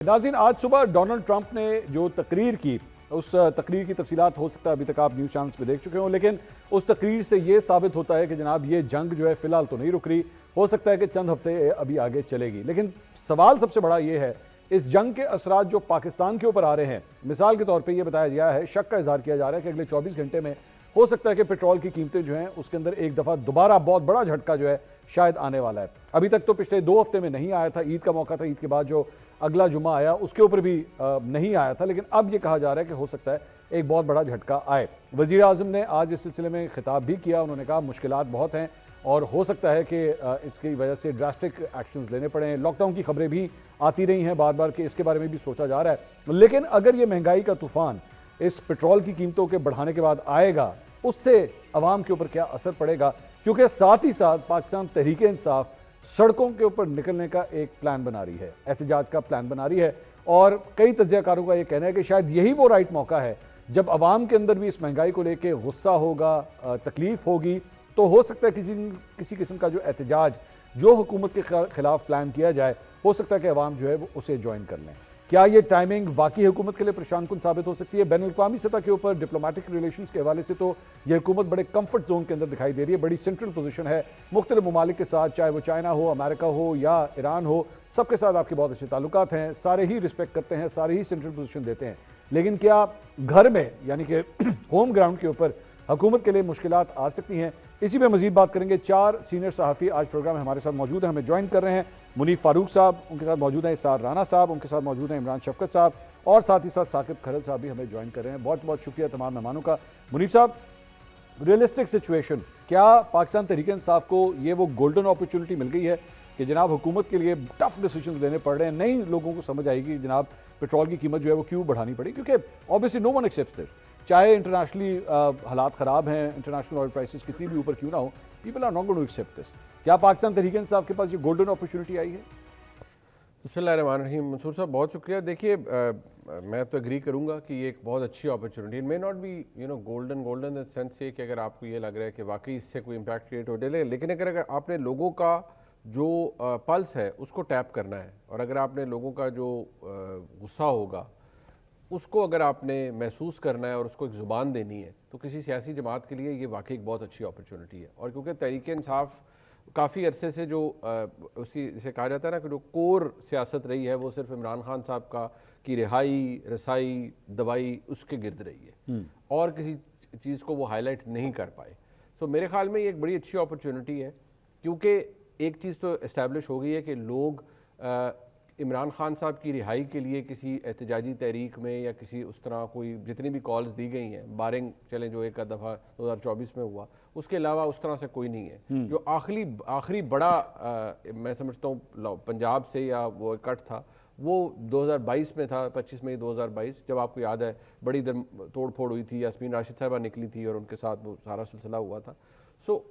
नाज़रीन, आज सुबह डोनाल्ड ट्रंप ने जो तकरीर की, उस तकरीर की तफसीलात हो सकता है अभी तक आप न्यूज़ चैनल्स पे देख चुके हो, लेकिन उस तकरीर से ये साबित होता है कि जनाब ये जंग जो है फ़िलहाल तो नहीं रुक रही, हो सकता है कि चंद हफ्ते अभी आगे चलेगी। लेकिन सवाल सबसे बड़ा ये है, इस जंग के असरात जो पाकिस्तान के ऊपर आ रहे हैं, मिसाल के तौर पर यह बताया गया है, शक का इजहार किया जा रहा है कि अगले 24 घंटे में हो सकता है कि पेट्रोल की कीमतें जो हैं उसके अंदर एक दफ़ा दोबारा बहुत बड़ा झटका जो है शायद आने वाला है। अभी तक तो पिछले 2 हफ्ते में नहीं आया था, ईद का मौका था, ईद के बाद जो अगला जुमा आया उसके ऊपर भी नहीं आया था, लेकिन अब ये कहा जा रहा है कि हो सकता है एक बहुत बड़ा झटका आए। वज़ीर आज़म ने आज इस सिलसिले में खिताब भी किया। उन्होंने कहा मुश्किलात बहुत हैं और हो सकता है कि इसकी वजह से ड्रास्टिक एक्शंस लेने पड़े। लॉकडाउन की खबरें भी आती रही हैं बार बार कि इसके बारे में भी सोचा जा रहा है, लेकिन अगर ये महंगाई का तूफान इस पेट्रोल की कीमतों के बढ़ाने के बाद आएगा, उससे अवाम के ऊपर क्या असर पड़ेगा, क्योंकि साथ ही साथ पाकिस्तान तहरीक इंसाफ सड़कों के ऊपर निकलने का एक प्लान बना रही है, एहतजाज का प्लान बना रही है। और कई तज्ज़ियाकारों का यह कहना है कि शायद यही वो राइट मौका है जब अवाम के अंदर भी इस महंगाई को लेकर गुस्सा होगा, तकलीफ होगी, तो हो सकता है किसी किस्म का जो एहतजाज जो हुकूमत के खिलाफ प्लान किया जाए, हो सकता है कि अवाम जो है वो उसे ज्वाइन कर लें। क्या ये टाइमिंग वाकई हुकूमत के लिए परेशान कुन साबित हो सकती है? बैनुल-अक़वामी सतह के ऊपर डिप्लोमेटिक रिलेशंस के हवाले से तो ये हुकूमत बड़े कंफर्ट जोन के अंदर दिखाई दे रही है, बड़ी सेंट्रल पोजीशन है मुख्तलिफ ममालिक के साथ, चाहे वो चाइना हो, अमेरिका हो या ईरान हो, सबके साथ आपके बहुत अच्छे ताल्लुकात हैं, सारे ही रिस्पेक्ट करते हैं, सारे ही सेंट्रल पोजीशन देते हैं। लेकिन क्या घर में यानी कि होम ग्राउंड के ऊपर हुकूमत के लिए मुश्किलात आ सकती हैं? इसी पे मजीद बात करेंगे। 4 सीनियर सहाफ़ी आज प्रोग्राम में हमारे साथ मौजूद हैं, हमें ज्वाइन कर रहे हैं। मुनीफ फारूक साहब उनके साथ मौजूद हैं, इसार राना साहब उनके साथ मौजूद हैं, इमरान शफकत साहब और साथ ही साथ साकिब खरल साहब भी हमें ज्वाइन कर रहे हैं। बहुत बहुत शुक्रिया तमाम मेहमानों का। मुनीफ साहब, रियलिस्टिक सिचुएशन, क्या पाकिस्तान तहरीक इंसाफ को ये वो गोल्डन अपॉर्चुनिटी मिल गई है कि जनाब हुकूमत के लिए टफ डिसीजन लेने पड़ रहे हैं? नहीं, लोगों को समझ आएगी जनाब पेट्रोल की कीमत जो है वो क्यों बढ़ानी पड़ी, क्योंकि obviously no one accepts it. चाहे इंटरनेशनली हालात ख़राब हैं, इंटरनेशनल ऑयल प्राइसेस कितनी भी ऊपर क्यों ना हो, people are not going to accept this. क्या पाकिस्तान तहरीक इंसाफ के पास ये गोल्डन अपॉर्चुनिटी आई है? बिस्मिल्लाहिर्रहमानिर्रहीम। मंसूर साहब बहुत शुक्रिया। देखिए, मैं तो एग्री करूंगा कि ये एक बहुत अच्छी opportunity, it may not be golden in sense से कि अगर आपको ये लग रहा है कि वाकई इससे कोई इम्पैक्ट क्रिएट हो जाए, लेकिन अगर आपने लोगों का जो पल्स है उसको टैप करना है और अगर आपने लोगों का जो गुस्सा होगा उसको अगर आपने महसूस करना है और उसको एक ज़ुबान देनी है, तो किसी सियासी जमात के लिए ये वाकई एक बहुत अच्छी अपॉर्चुनिटी है। और क्योंकि तहरीक इंसाफ काफ़ी अरसे से जो उसकी जिसे कहा जाता है ना कि जो कोर सियासत रही है वो सिर्फ इमरान खान साहब का की रिहाई, रसाई, दवाई उसके गिर्द रही है और किसी चीज़ को वो हाईलाइट नहीं कर पाए। तो मेरे ख्याल में ये एक बड़ी अच्छी अपॉर्चुनिटी है, क्योंकि एक चीज़ तो इस्टेब्लिश हो गई है कि लोग इमरान खान साहब की रिहाई के लिए किसी एहतजाजी तहरीक में या किसी उस तरह कोई जितनी भी कॉल्स दी गई हैं, बारिंग चले जो एक दफ़ा 2024 में हुआ, उसके अलावा उस तरह से कोई नहीं है। जो आखिरी बड़ा मैं समझता हूँ पंजाब से या वो इकट्ठ था वो 2022 में था, 25 मई 2022, जब आपको याद है बड़ी तोड़ फोड़ हुई थी, यास्मीन राशिद साहबा निकली थी और उनके साथ वो सारा सिलसिला हुआ था। सो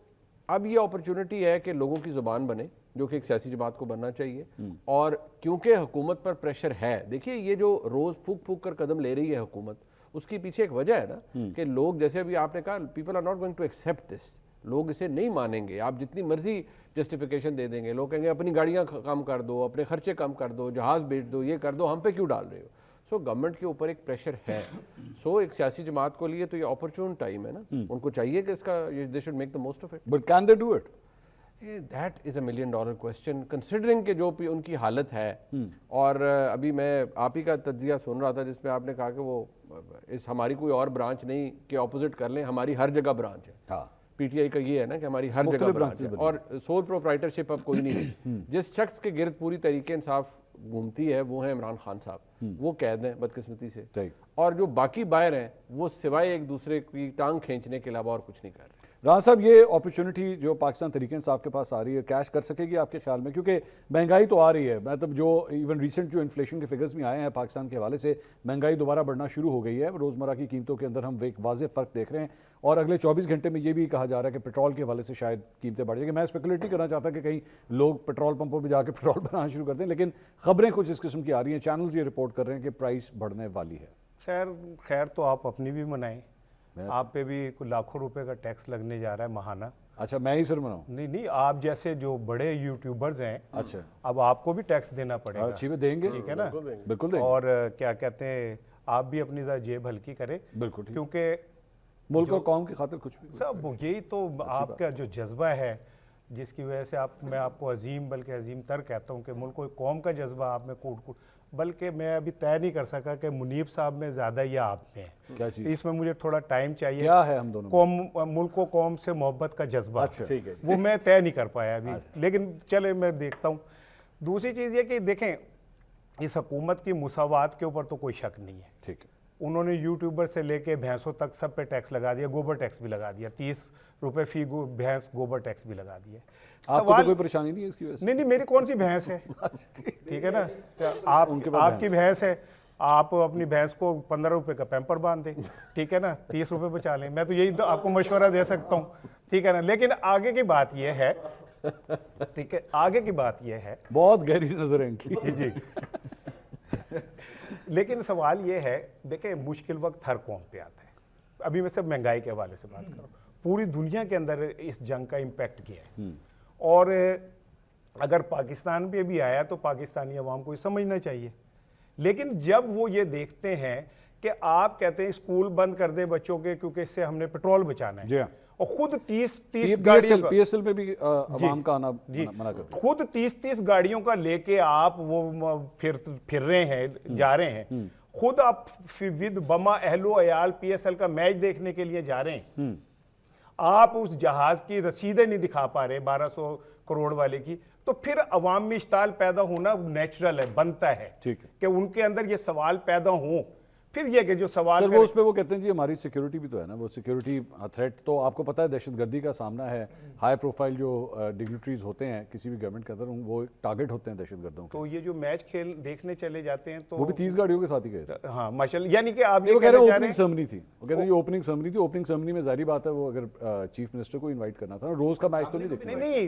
अब ये अपॉर्चुनिटी है कि लोगों की ज़ुबान बने, जो कि एक सियासी जमात को बनना चाहिए। और क्योंकि हुकूमत पर प्रेशर है, देखिए ये जो रोज़ फूक फूक कर कदम ले रही है हुकूमत, उसके पीछे एक वजह है ना कि लोग, जैसे अभी आपने कहा, people are not going to accept this, लोग इसे नहीं मानेंगे। आप जितनी मर्जी जस्टिफिकेशन दे देंगे, लोग कहेंगे अपनी गाड़ियाँ कम कर दो, अपने खर्चे कम कर दो, जहाज़ बेच दो, ये कर दो, हम पे क्यों डाल रहे हो। सो गवर्नमेंट के ऊपर एक प्रेशर है। सो एक सियासी जमात को लिए तो ये अपॉर्चुन टाइम है ना, उनको चाहिए कि इसका they should make the most of it. But can they do it? That is $1 million question, considering कि जो उनकी हालत है। और अभी मैं आप ही का तज्जिया सुन रहा था जिसमें आपने कहा कि वो इस हमारी कोई और ब्रांच नहीं के ऑपोजिट कर लें, हमारी हर जगह ब्रांच है। हाँ, पीटीआई का ये है ना कि हमारी हर जगह ब्रांच है और सोल प्रोप्राइटरशिप अब कोई नहीं है। जिस शख्स के गिर्द पूरी तरीके इंसाफ घूमती है वो है इमरान खान साहब, वो कैद हैं बदकिस्मती से, और जो बाकी बाहर हैं वो सिवाय एक दूसरे की टांग खींचने के अलावा और कुछ नहीं कर रहे। राना साहब, ये अपॉर्चुनिटी जो पाकिस्तान तहरीक इंसाफ के पास आ रही है, कैश कर सकेगी आपके ख्याल में? क्योंकि महंगाई तो आ रही है, मतलब जो इवन रिसेंट जो इन्फ्लेशन के फिगर्स भी आए हैं पाकिस्तान के हवाले से, महंगाई दोबारा बढ़ना शुरू हो गई है। रोज़मर्रा की कीमतों के अंदर हम एक वाज़ेह फ़र्क देख रहे हैं और अगले 24 घंटे में ये भी कहा जा रहा है कि पेट्रोल के हवाले से शायद कीमतें बढ़ जाएंगी। मैं स्पेकुलेट नहीं करना चाहता कि कहीं लोग पेट्रोल पंपों पर जाकर पेट्रोल बनाना शुरू कर दें, लेकिन खबरें कुछ इस किस्म की आ रही हैं, चैनल्स ये रिपोर्ट कर रहे हैं कि प्राइस बढ़ने वाली है। खैर तो आप अपनी भी मनाएं, आप पे भी कुछ लाखों रुपए का टैक्स लगने जा रहा है महाना। अच्छा, मैं ही सर बनाऊं? नहीं, आप जैसे जो बड़े यूट्यूबर्स हैं, अच्छा, अब आपको भी टैक्स देना पड़ेगा। अच्छी में देंगे, ठीक है ना, बिल्कुल देंगे। और क्या कहते हैं, आप भी अपनी ज़रा जेब हल्की करें, बिल्कुल ठीक। क्योंकि मुल्क और कौम की खातिर कुछ भी सब यही तो आपका जो जज्बा है, जिसकी वजह से मैं आपको अजीम, बल्कि अजीम तर कहता हूँ कि मुल्क और कौम का जज्बा आप में कूट, बल्कि मैं अभी तय नहीं कर सका कि मुनीब साहब में ज़्यादा या आप में है। क्या चीज़? इसमें मुझे थोड़ा टाइम चाहिए। क्या है हम दोनों? कौम, मुल्क को कौम से मोहब्बत का जज्बा। अच्छा, ठीक है, वो मैं तय नहीं कर पाया अभी, लेकिन चले मैं देखता हूँ। दूसरी चीज़ ये कि देखें, इस हुकूमत की मुसावात के ऊपर तो कोई शक नहीं है। ठीक है। उन्होंने यूट्यूबर से लेके भैंसों तक सब पे टैक्स लगा दिया, गोबर टैक्स भी लगा दिया, 30 रुपए फी भैंस गोबर टैक्स भी लगा दिया। आपको तो कोई परेशानी नहीं है इसकी वजह से? नहीं, मेरी कौन सी भैंस है? ठीक है ना, आपकी भैंस है, आप अपनी भैंस को 15 रुपए का पैम्पर बांध दें, ठीक है ना, 30 रुपए बचा लें। मैं तो यही आपको मशवरा दे सकता हूँ, ठीक है ना। लेकिन आगे की बात यह है, ठीक है, आगे की बात यह है, बहुत गहरी नजर है इनकी। जी लेकिन सवाल ये है, देखें, मुश्किल वक्त हर कौम पे आता है। अभी मैं सब महंगाई के हवाले से बात कर रहा हूँ, पूरी दुनिया के अंदर इस जंग का इम्पैक्ट किया है, और अगर पाकिस्तान पे भी आया तो पाकिस्तानी अवाम को ये समझना चाहिए। लेकिन जब वो ये देखते हैं कि आप कहते हैं स्कूल बंद कर दें बच्चों के, क्योंकि इससे हमने पेट्रोल बचाना है, और खुद 30 गाड़ियों का PSL पे भी अवाम का आना मना करते हैं। खुद 30 गाड़ियों का लेके आप वो फिर रहे हैं, जा रहे हैं, खुद आप विद बमा अहलो अयाल PSL का मैच देखने के लिए जा रहे हैं। आप उस जहाज की रसीदें नहीं दिखा पा रहे 1200 करोड़ वाले की, तो फिर अवाम में इश्ताल पैदा होना नेचुरल है, बनता है, ठीक है, कि उनके अंदर ये सवाल पैदा हो। फिर ये कि जो सवाल वो उस पे वो कहते हैं जी हमारी सिक्योरिटी भी तो है ना, वो सिक्योरिटी थ्रेट तो आपको पता है, दहशतगर्दी का सामना है, हाई प्रोफाइल जो डिग्निटरीज होते हैं किसी भी गवर्नमेंट के अंदर, वो टारगेट होते हैं दहशतगर्दों के। तो ये जो मैच खेल देखने चले जाते हैं, तो वो भी 30 गाड़ियों के साथ ही गए थे। हाँ माशाल्लाह, यानी कि आप वो कह रहे हैं ओपनिंग सेरेमनी थी, वो कहते हैं ये ओपनिंग सेरेमनी थी। ओपनिंग सेरेमनी में जाहिर बात है वो अगर चीफ मिनिस्टर को इनवाइट करना था, रोज का मैच तो नहीं देखना। नहीं,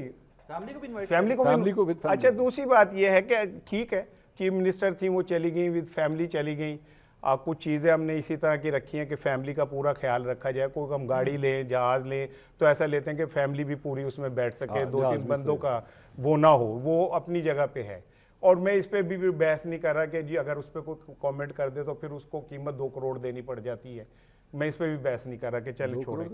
फैमिली को विद। अच्छा, दूसरी बात यह है कि ठीक है, चीफ मिनिस्टर थी, वो चली गई, विद फैमिली चली गई। कुछ चीज़ें हमने इसी तरह की रखी हैं कि फैमिली का पूरा ख्याल रखा जाए। कोई हम गाड़ी लें, जहाज़ लें, तो ऐसा लेते हैं कि फैमिली भी पूरी उसमें बैठ सके, 2-3 बंदों का वो ना हो, वो अपनी जगह पे है। और मैं इस पर भी बहस नहीं कर रहा कि जी अगर उस पर कोई कमेंट कर दे तो फिर उसको कीमत 2 करोड़ देनी पड़ जाती है। मैं इस पे भी बहस नहीं कर रहा कि चल छोड़े।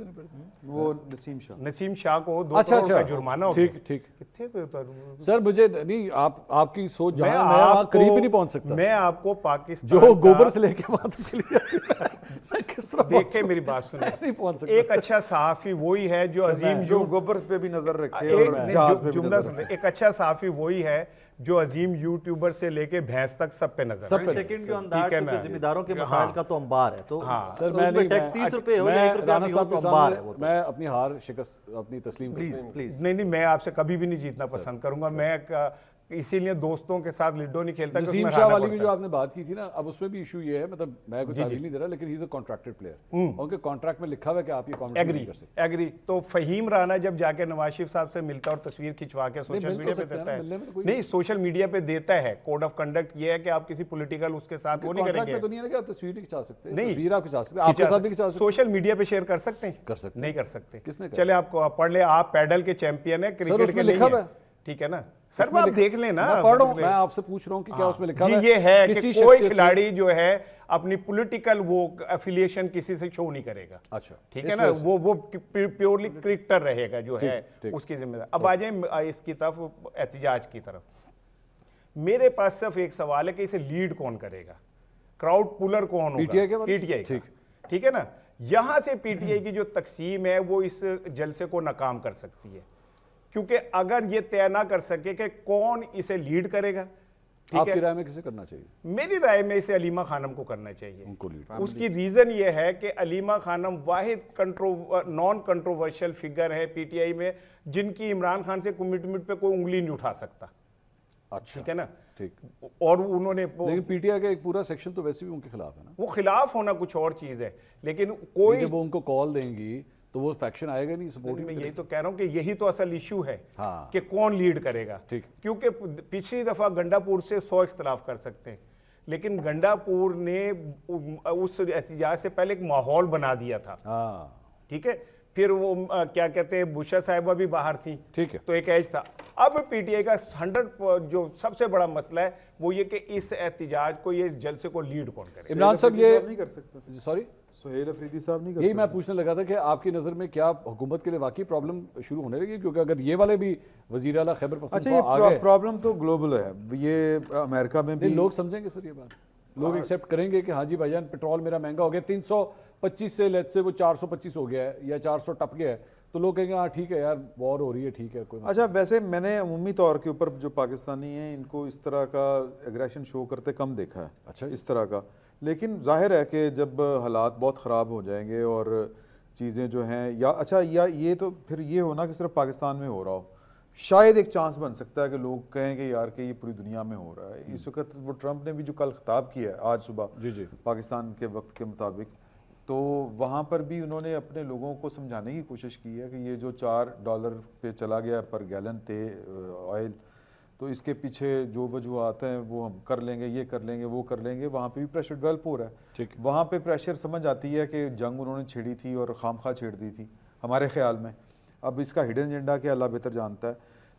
वो नसीम शाह को 2 करोड़ का जुर्माना हो गया। ठीक कितने पे उतर सर, मुझे नहीं, आपकी सोच जहां मैं वहां करीब भी नहीं पहुंच सकता। मैं आपको पाकिस्तान जो गोबर से लेके वहां तक चली जाती है, मैं किस तरह देखे, मेरी बात सुनिए, नहीं पहुंच सकता। एक अच्छा सहाफी वही है जो अजीम, जो गोबर पे भी नजर रखे और जहाज पे भी जुमला नजर सुनिए, एक अच्छा सहाफी वही है जो अजीम यूट्यूबर से लेके भैंस तक सब पे नजर सब पे सेकंड ऑन दैट, क्योंकि जिम्मेदारों के मसाइल का तो अंबार है। तो सर मैं टैक्स 30 रुपए हो या 1 रुपया भी हो तो अंबार है वो। मैं अपनी हार शिकस्त अपनी तस्लीम प्लीज नहीं, मैं आपसे कभी भी नहीं जीतना पसंद करूंगा। मैं इसीलिए दोस्तों के साथ लिडो नहीं खेलता। नसीम शाह वाली भी जो आपने बात की थी ना, अब उसमें भी इशू ये है, मतलब मैं कोई तारीफ नहीं दे रहा, लेकिन he is a contracted player, उनके कॉन्ट्रैक्ट में लिखा हुआ है कि आप ये कमेंट नहीं कर सकते। एग्री। तो फहीम राना जब जाके नवाज शरीफ साहब से मिलता और तस्वीर खिंचवा के सोशल मीडिया पे देता है, नहीं सोशल मीडिया पे देता है, कोड ऑफ कंडक्ट ये है कि आप किसी पॉलिटिकल उसके साथ वो नहीं करेंगे, तो नहीं है कि आप तस्वीर नहीं खिंचा सकते, नहीं तस्वीर आप खिंचा सकते, आपके साथ भी खिंचा सकते, सोशल मीडिया पे शेयर कर सकते हैं, कर सकते नहीं कर सकते। किसने चले आपको पढ़ ले, आप पैडल के चैंपियन है, क्रिकेट के लिखा नहीं है, ठीक है ना सर, आप देख लेना। मैं आपसे पूछ रहा हूँ कि क्या उसमें लिखा है? ये है कि कोई खिलाड़ी जो है अपनी पॉलिटिकल वो एफिलिएशन किसी से शो नहीं करेगा। अच्छा, ठीक है ना, वो प्योरली क्रिकेटर रहेगा जो है उसकी जिम्मेदारी। अब आ जाए इसकी तरफ, एहतिजाज की तरफ। मेरे पास सिर्फ एक सवाल है कि इसे लीड कौन करेगा, क्राउड पुलर कौन होगा? पीटीआई। ठीक है ना, यहां से पीटीआई की जो तकसीम है वो इस जलसे को नाकाम कर सकती है, क्योंकि अगर ये तय ना कर सके कि कौन इसे लीड करेगा। आपकी राय में किसे करना चाहिए? मेरी राय में इसे अलीमा खानम को करना चाहिए। उनको लीड। उसकी रीजन ये है कि अलीमा खानम वाहिद नॉन कंट्रोवर्शियल फिगर है पीटीआई में जिनकी इमरान खान से कमिटमेंट पे कोई उंगली नहीं उठा सकता। अच्छा, ठीक है ना, ठीक। और उन्होंने लेकिन पीटीआई का एक पूरा सेक्शन तो वैसे भी उनके खिलाफ है ना। वो खिलाफ होना कुछ और चीज है, लेकिन कोई जब वो उनको कॉल देंगी तो वो फैक्शन आएगा नहीं सपोर्ट। मैं यही तो कह रहा हूं कि यही तो असल इशू है, हाँ। कि कौन लीड करेगा। ठीक। क्योंकि पिछली दफा गंडापुर से 100 इख्तलाफ कर सकते हैं, लेकिन गंडापुर ने उस एहतिजाज से पहले एक माहौल बना दिया था। हाँ। ठीक है, फिर वो क्या कहते हैं बुशा साहिबा भी बाहर थी, ठीक है। तो एक एज था। अब पीटीआई का 100 जो सबसे बड़ा मसला है वो ये कि इस एहतजाज को, ये इस जलसे को लीड कौन करे। इमरान साहब ये नहीं कर सकते, सॉरी सुहेल अफरीदी साहब नहीं कर यही सकते। मैं पूछने लगा था कि आपकी नज़र में क्या हुकूमत के लिए वाकई प्रॉब्लम शुरू होने लगी, क्योंकि अगर ये वाले भी वज़ीर आला खैबर अच्छा, पख्तूनख्वा आ ये गए, प्रॉब्लम तो ग्लोबल है, ये अमेरिका में भी नहीं लोग समझेंगे सर ये बात, लोग एक्सेप्ट करेंगे कि हाँ जी भाईजान पेट्रोल मेरा महंगा हो गया, 325 से लेट से वो 425 हो गया है या 400 टप गया है, तो लोग कहेंगे हाँ ठीक है यार वॉर हो रही है, ठीक है कोई अच्छा। वैसे मैंने अमूमी तौर के ऊपर जो पाकिस्तानी हैं इनको इस तरह का एग्रेशन शो करते कम देखा है, अच्छा इस तरह का। लेकिन जाहिर है कि जब हालात बहुत ख़राब हो जाएंगे और चीज़ें जो हैं, या अच्छा या ये तो फिर ये होना कि सिर्फ पाकिस्तान में हो रहा हो, शायद एक चांस बन सकता है कि लोग कहेंगे यार कि ये पूरी दुनिया में हो रहा है। इस वक्त वो ट्रंप ने भी जो कल खिताब किया है आज सुबह जी जी पाकिस्तान के वक्त के मुताबिक, तो वहाँ पर भी उन्होंने अपने लोगों को समझाने की कोशिश की है कि ये जो $4 पे चला गया पर गैलन थे ऑयल, तो इसके पीछे जो वजूहत हैं वो हम कर लेंगे, ये कर लेंगे, वो कर लेंगे। वहाँ पे भी प्रेशर डेवलप हो रहा है, ठीक। वहाँ पे प्रेशर समझ आती है कि जंग उन्होंने छेड़ी थी और खामखा छेड़ दी थी हमारे ख्याल में। अब इसका हिडन एजेंडा क्या अल्लाह बेहतर जानता है,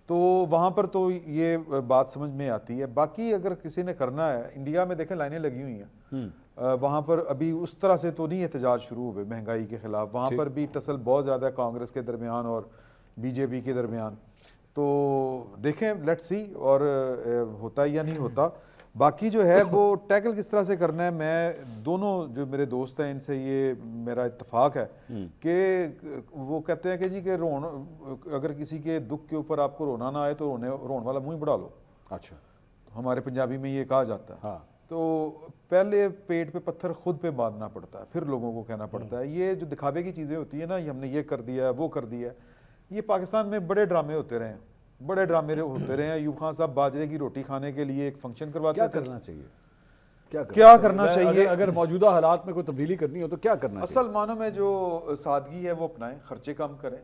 तो वहाँ पर तो ये बात समझ में आती है। बाकी अगर किसी ने करना है, इंडिया में देखें लाइनें लगी हुई हैं, वहाँ पर अभी उस तरह से तो नहीं एहतजाज शुरू हुए महंगाई के खिलाफ, वहाँ पर भी टसल बहुत ज़्यादा है कांग्रेस के दरमियान और बीजेपी के दरमियान। तो देखें लेट्स सी और होता है या नहीं होता। बाकी जो है वो टैकल किस तरह से करना है, मैं दोनों जो मेरे दोस्त हैं इनसे ये मेरा इत्तेफाक है कि वो कहते हैं कि जी कि अगर किसी के दुख के ऊपर आपको रोना ना आए तो रोने वाला मुंह ही बढ़ा लो। अच्छा हमारे पंजाबी में ये कहा जाता है। हाँ तो पहले पेट पे पत्थर खुद पे बांधना पड़ता है, फिर लोगों को कहना पड़ता है। ये जो दिखावे की चीज़ें होती है ना, ये हमने ये कर दिया है, वो कर दिया है, ये पाकिस्तान में बड़े ड्रामे होते रहे हैं, बड़े ड्रामे होते रहे हैं। अयूब खान साहब बाजरे की रोटी खाने के लिए एक फंक्शन करवाते क्या थे। करना चाहिए, क्या करना चाहिए? अगर मौजूदा हालात में कोई तब्दीली करनी हो तो क्या करना चाहिए? असल मानों में जो सादगी है वो अपनाएं, खर्चे कम करें,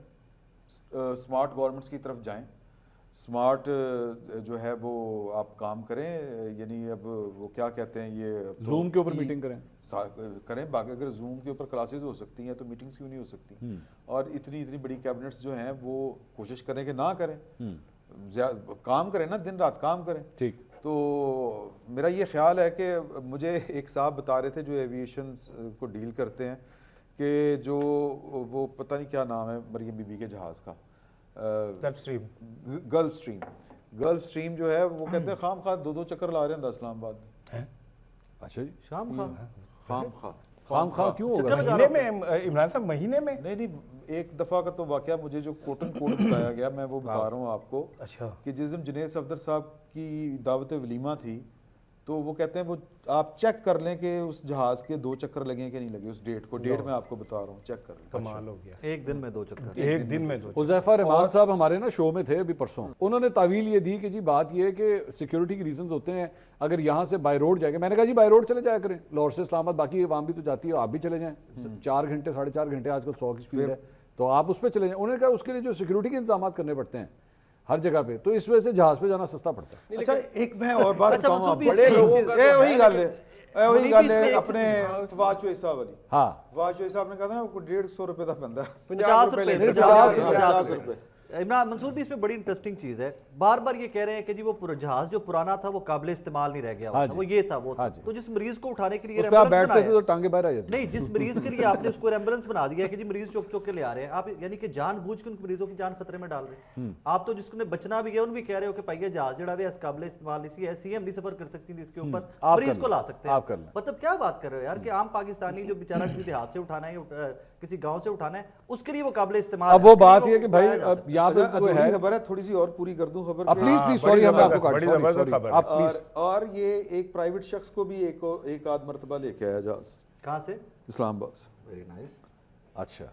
स्मार्ट गवर्नमेंट्स की तरफ जाएं, स्मार्ट जो है वो आप काम करें। यानी अब वो क्या कहते हैं, ये जूम के ऊपर मीटिंग करें। बाकी अगर जूम के ऊपर क्लासेस हो सकती हैं तो मीटिंग्स क्यों नहीं हो सकती? और इतनी इतनी बड़ी कैबिनेट्स जो हैं वो कोशिश करें कि ना करें, काम करें ना, दिन रात काम करें। ठीक। तो मेरा ये ख्याल है कि मुझे एक साहब बता रहे थे जो एविएशन को डील करते हैं कि जो वो पता नहीं क्या नाम है मरियम बीबी के जहाज़ का, गल्फ स्ट्रीम जो है वो कहते हैं खाम खा 2-2 चक्कर ला रहे हैं इस्लामाबाद। अच्छा जी, शाम खाम खा क्यों होगा? महीने में इमरान साहब, महीने में नहीं, एक दफ़ा का तो वाकया मुझे जो कोटन कोट बताया गया, मैं वो बता रहा हूँ आपको। अच्छा। कि जिस दिन जुनैद सफदर साहब की दावत वलीमा थी, तो वो कहते हैं वो आप चेक कर लें कि उस जहाज के 2 चक्कर लगे कि नहीं लगे, उस डेट को, डेट मैं आपको बता रहा हूँ, चेक कर लें। कमाल हो गया, एक दिन में 2 चक्कर, एक दिन में 2 चक्कर। हुज़ैफा रहमान साहब हमारे ना शो में थे अभी परसों, उन्होंने तावील ये दी कि जी बात ये है कि सिक्योरिटी के रीजंस होते हैं, अगर यहाँ से बाय रोड जाएंगे, मैंने कहा जी बाय रोड चले जाया करें, लाहौर से इस्लामाबाद, बाकी आवाम भी तो जाती है, आप भी चले जाएं, 4 घंटे 4.5 घंटे आजकल 100 की स्पीड है, तो आप उस पर चले जाएं। उन्होंने कहा उसके लिए जो सिक्योरिटी के इंतजाम करने पड़ते हैं हर जगह पे, तो इस वजह से जहाज पे जाना सस्ता पड़ता है। अच्छा, एक मैं और बात अच्छा, बताऊं मंसूर आपको, भी इसमें वही गल है, वही गल है इसमें अपने फवाद चोई साहब वाली। हाँ, फवाद चोई साहब ने कहा था ना 150 रुपए का बंदा, 50 रुपए, 50 रुपए। इमरान मंसूर भी इसमें बड़ी इंटरेस्टिंग चीज है, बार बार ये कह रहे हैं कि जी वो जहाज जो पुराना था वो काबिल इस्तेमाल नहीं रह गया, वो ये था वो था। तो जिस मरीज को उठाने के लिए उस पे आप बैठते थे तो टांगे बाहर आ जाती। नहीं, जिस मरीज के लिए आपने उसको एम्बुलेंस बना दिया कि जी मरीज चुक चुक के ले आ रहे हैं आप, यानी कि जानबूझ के उन मरीजों की जान खतरे में डाल रहे हैं आप। तो जिसको बचना भी है उन भी कह रहे हो कि भाई जहाज जड़ा है काबिल इस्तेमाल इसी है, सीएम नहीं सफर कर सकती थी इसके ऊपर, मरीज को ला सकते हैं। मतलब क्या बात कर रहे हो यार कि आम पाकिस्तानी जो बेचारा किसी देहात से उठाना है, किसी गांव से उठाना है, उसके लिए वो काबिल इस्तेमाल। अब वो बात ये कि भाई अब यहाँ पे कोई है खबर है, थोड़ी सी और पूरी कर दूं खबर। प्लीज सॉरी, हम आपको काट, सॉरी। और ये एक प्राइवेट शख्स को भी एक आध मर्तबा लेके आया जहाज। कहाँ से? इस्लामाबाद। Very nice. अच्छा।